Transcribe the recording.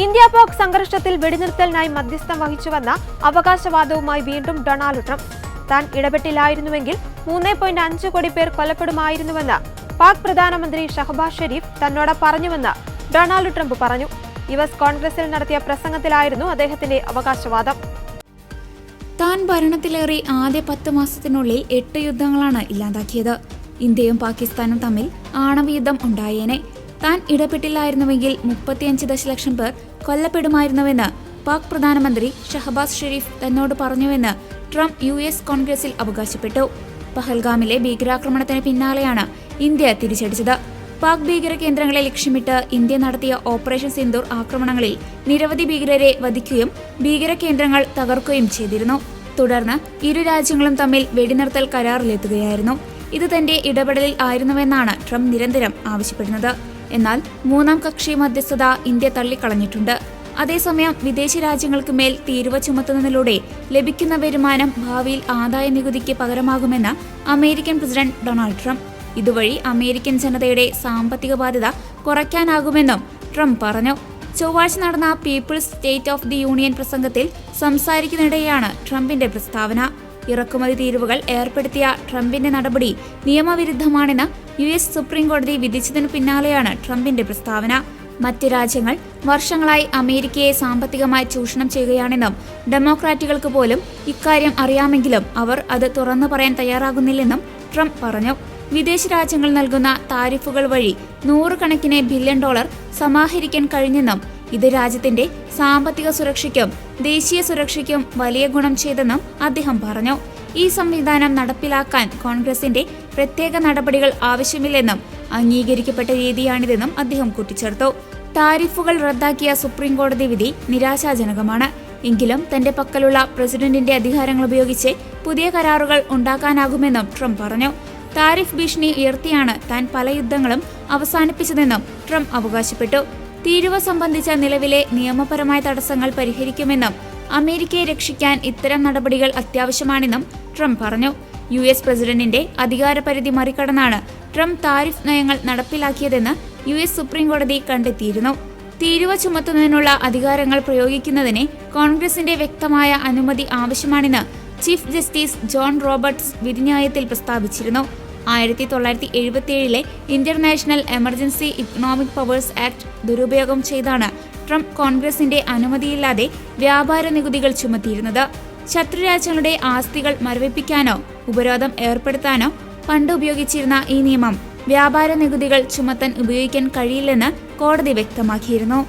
India Pak സംഘർഷത്തിൽ വെടിനിർത്തലിനായി മധ്യസ്ഥം വഹിച്ചുവെന്ന അവകാശവാദവുമായി വീണ്ടും ഡൊണാൾഡ് ട്രംപ്. താൻ ഇടപെട്ടില്ലായിരുന്നുവെങ്കിൽ 3.5 കോടി പേർ കൊല്ലപ്പെടുമായിരുന്നുവെന്ന് പാക് പ്രധാനമന്ത്രി ഷഹബാസ് ഷെരീഫ് തന്നോട് പറഞ്ഞുവെന്ന് ഡൊണാൾഡ് ട്രംപ് പറഞ്ഞു. US കോൺഗ്രസിൽ നടത്തിയ പ്രസംഗത്തിലായിരുന്നു അദ്ദേഹത്തിന്റെ അവകാശവാദം. താൻ ഭരണത്തിലേറി ആദ്യ 10 മാസത്തിനുള്ളിൽ 8 യുദ്ധങ്ങളാണ് ഇല്ലാതാക്കിയത്. ഇന്ത്യയും പാകിസ്ഥാനും തമ്മിൽ ആണവയുദ്ധം ഉണ്ടായേനെ. താൻ ഇടപെട്ടില്ലായിരുന്നുവെങ്കിൽ 35 ദശലക്ഷം പേർ കൊല്ലപ്പെടുമായിരുന്നുവെന്ന് പാക് പ്രധാനമന്ത്രി ഷഹബാസ് ഷെരീഫ് തന്നോട് പറഞ്ഞുവെന്ന് ട്രംപ് US കോൺഗ്രസിൽ അവകാശപ്പെട്ടു. പഹൽഗാമിലെ ഭീകരാക്രമണത്തിന് പിന്നാലെയാണ് ഇന്ത്യ തിരിച്ചടിച്ചത്. പാക് ഭീകര കേന്ദ്രങ്ങളെ ലക്ഷ്യമിട്ട് ഇന്ത്യ നടത്തിയ ഓപ്പറേഷൻ സിന്ദൂർ ആക്രമണങ്ങളിൽ നിരവധി ഭീകരരെ വധിക്കുകയും ഭീകര കേന്ദ്രങ്ങൾ തകർക്കുകയും ചെയ്തിരുന്നു. തുടർന്ന് ഇരു രാജ്യങ്ങളും തമ്മിൽ വെടിനിർത്തൽ കരാറിലെത്തുകയായിരുന്നു. ഇത് തന്റെ ഇടപെടലിൽ ആയിരുന്നുവെന്നാണ് ട്രംപ് നിരന്തരം ആവശ്യപ്പെടുന്നത്. എന്നാൽ മൂന്നാം കക്ഷി മധ്യസ്ഥത ഇന്ത്യ തള്ളിക്കളഞ്ഞിട്ടുണ്ട്. അതേസമയം വിദേശ രാജ്യങ്ങൾക്ക് മേൽ തീരുവ ചുമത്തുന്നതിലൂടെ ലഭിക്കുന്ന വരുമാനം ഭാവിയിൽ ആദായ നികുതിക്ക് പകരമാകുമെന്ന് അമേരിക്കൻ പ്രസിഡന്റ് ഡൊണാൾഡ് ട്രംപ്. ഇതുവഴി അമേരിക്കൻ ജനതയുടെ സാമ്പത്തിക ബാധ്യത കുറയ്ക്കാനാകുമെന്നും ട്രംപ് പറഞ്ഞു. ചൊവ്വാഴ്ച നടന്ന people's state of the union പ്രസംഗത്തിൽ സംസാരിക്കുന്നതിനിടെയാണ് ട്രംപിന്റെ പ്രസ്താവന. ഇറക്കുമതി തീരുവകൾ ഏർപ്പെടുത്തിയ ട്രംപിന്റെ നടപടി നിയമവിരുദ്ധമാണെന്ന് US സുപ്രീം കോടതി വിധിച്ചതിനു പിന്നാലെയാണ് ട്രംപിന്റെ പ്രസ്താവന. മറ്റ് രാജ്യങ്ങൾ വർഷങ്ങളായി അമേരിക്കയെ സാമ്പത്തികമായി ചൂഷണം ചെയ്യുകയാണെന്നും ഡെമോക്രാറ്റുകൾക്ക് പോലും ഇക്കാര്യം അറിയാമെങ്കിലും അവർ അത് തുറന്നു പറയാൻ തയ്യാറാകുന്നില്ലെന്നും ട്രംപ് പറഞ്ഞു. വിദേശ രാജ്യങ്ങൾ നൽകുന്ന താരിഫുകൾ വഴി 100 കണക്കിന് ബില്യൺ ഡോളർ സമാഹരിക്കാൻ കഴിഞ്ഞെന്നും ഇത് രാജ്യത്തിന്റെ സാമ്പത്തിക സുരക്ഷയ്ക്കും ദേശീയ സുരക്ഷയ്ക്കും വലിയ ഗുണം ചെയ്തെന്നും അദ്ദേഹം പറഞ്ഞു. ഈ സംവിധാനം നടപ്പിലാക്കാൻ കോൺഗ്രസിന്റെ പ്രത്യേക നടപടികൾ ആവശ്യമില്ലെന്നും അംഗീകരിക്കപ്പെട്ട രീതിയാണിതെന്നും അദ്ദേഹം കൂട്ടിച്ചേർത്തു. താരിഫുകൾ റദ്ദാക്കിയ സുപ്രീം കോടതി വിധി നിരാശാജനകമാണ്. എങ്കിലും തന്റെ പക്കലുള്ള പ്രസിഡന്റിന്റെ അധികാരങ്ങൾ ഉപയോഗിച്ച് പുതിയ കരാറുകൾ ഉണ്ടാക്കാനാകുമെന്നും ട്രംപ് പറഞ്ഞു. താരിഫ് ഭീഷണി ഉയർത്തിയാണ് താൻ പല യുദ്ധങ്ങളും അവസാനിപ്പിച്ചതെന്നും ട്രംപ് അവകാശപ്പെട്ടു. തീരുവ സംബന്ധിച്ച നിലവിലെ നിയമപരമായ തടസ്സങ്ങൾ പരിഹരിക്കുമെന്നും അമേരിക്കയെ രക്ഷിക്കാൻ ഇത്തരം നടപടികൾ അത്യാവശ്യമാണെന്നും ട്രംപ് പറഞ്ഞു. US പ്രസിഡന്റിന്റെ അധികാരപരിധി മറികടന്നാണ് ട്രംപ് താരിഫ് നയങ്ങൾ നടപ്പിലാക്കിയതെന്ന് US സുപ്രീം കോടതി കണ്ടെത്തിയിരുന്നു. തീരുവ ചുമത്തുന്നതിനുള്ള അധികാരങ്ങൾ പ്രയോഗിക്കുന്നതിന് കോൺഗ്രസിന്റെ വ്യക്തമായ അനുമതി ആവശ്യമാണെന്ന് ചീഫ് ജസ്റ്റിസ് ജോൺ റോബർട്ട്സ് വിധിന്യായത്തിൽ പ്രസ്താവിച്ചിരുന്നു. 1977 international emergency economic powers act ദുരുപയോഗം ചെയ്താണ് ട്രംപ് കോൺഗ്രസിന്റെ അനുമതിയില്ലാതെ വ്യാപാര നികുതികൾ ചുമത്തിയിരുന്നത്. ശത്രുരാജ്യങ്ങളുടെ ആസ്തികൾ മരവിപ്പിക്കാനോ ഉപരോധം ഏർപ്പെടുത്താനോ പണ്ട് ഉപയോഗിച്ചിരുന്ന ഈ നിയമം വ്യാപാര നികുതികൾ ചുമത്താൻ ഉപയോഗിക്കാൻ കഴിയില്ലെന്ന് കോടതി വ്യക്തമാക്കിയിരുന്നു.